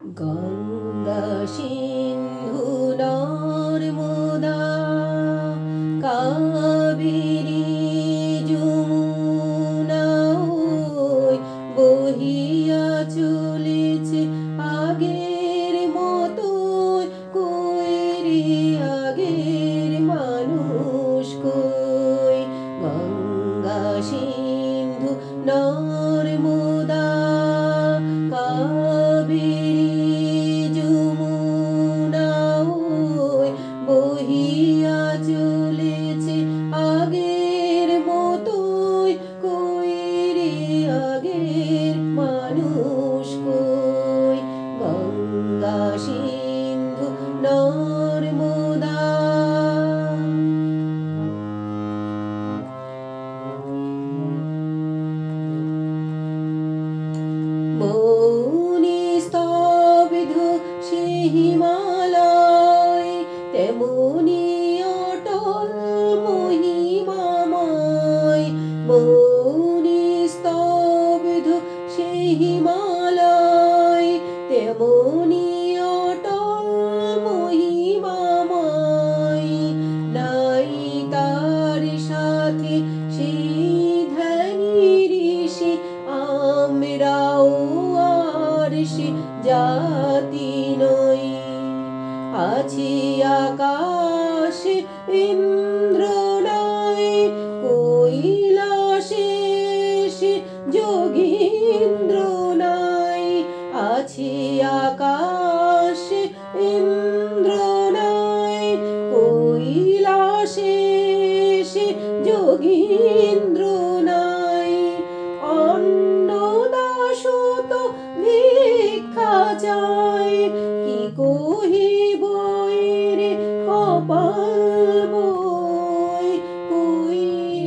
গঙ্গা সিন্ধু নর্মদা কাবেরী যমুনা ওই বহিয়া চলেছে আগের মতোই। কই রে আগের মানুষ কই? গঙ্গা সিন্ধু নর্মদা কাবেরী যমুনা ওই বহিয়া চলেছে আগের মতোই। কই রে আগের মানুষ কই? গঙ্গা সিন্ধু নর্মদা। মৌনি স্তব্ধ সে হিমালয়, তেমনি অটল মহিমাময়। মৌনি স্তব্ধ সে হিমালয়, তেমনি অটল মহিমাময়। নাই তার সাথে সেই ধ্যানী ঋষি, আমরাও আর সে জাতি নই। আছি আকাশে ইন্দ্র নাই, কৈলাসে সে যোগীন্দ্র নাই। আছি আকাশে ইন্দ্র নাই, কৈলাসে সে যোগীন্দ্র নাই। অন্নদাসুত ভিক্ষা চায়, কি কহিব রে কপাল বই? কই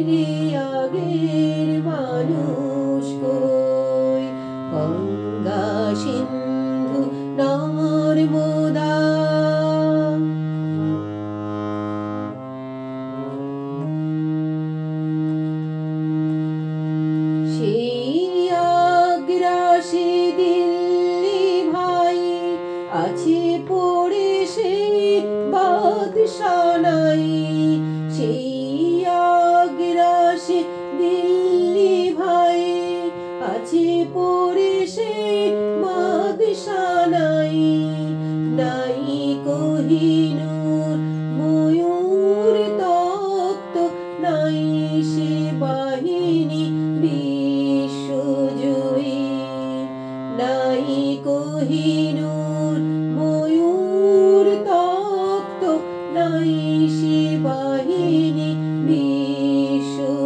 রে আগের মানুষ কই? গঙ্গা সিন্ধু নর্মদা। সেই আগ্রাসী দিল্লি ভাই, আছে পড়ে সে বাদশানাই। সেই আগ্রাসী দিল্লি ভাই, আছে পড়ে সে বাদশানাই। নাই কোহিনূর ময়ূর তপ্ত, নাই সে বাহিনী বিশ্বজয়ী। নাই কোহিনূর ময়ূর তপ্ত, নাই সে বাহিনী বিশ্বজয়ী।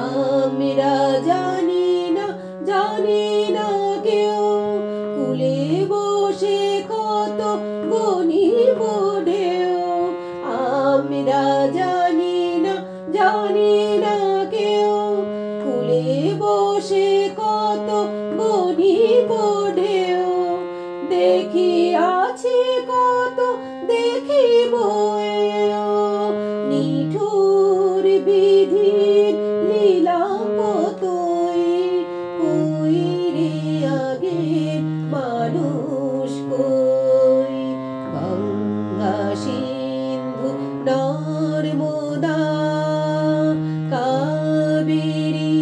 আমরা জানি না, জানি না কেউ, কুলে বসে কত গণিব ঢেউ। আমরা জানি না, জানি না কেউ, কুলে বসে কত গণিব ঢেউ। দেখিয়াছি কত, দেখিব এও, নিঠুর বিধির লীলা কতই। কই রে আগের মানুষ কই? গঙ্গা সিন্ধু নর্মদা কাবেরী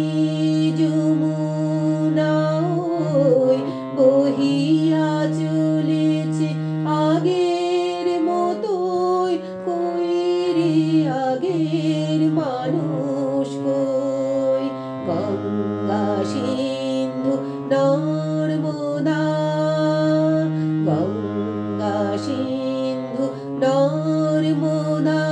যমুনা ওই বহিয়া চলেছে আগের মতোই। কই রে আগের মানুষ কই? গঙ্গা সিন্ধু নর্মদা। গঙ্গা সিন্ধু নর্মদা।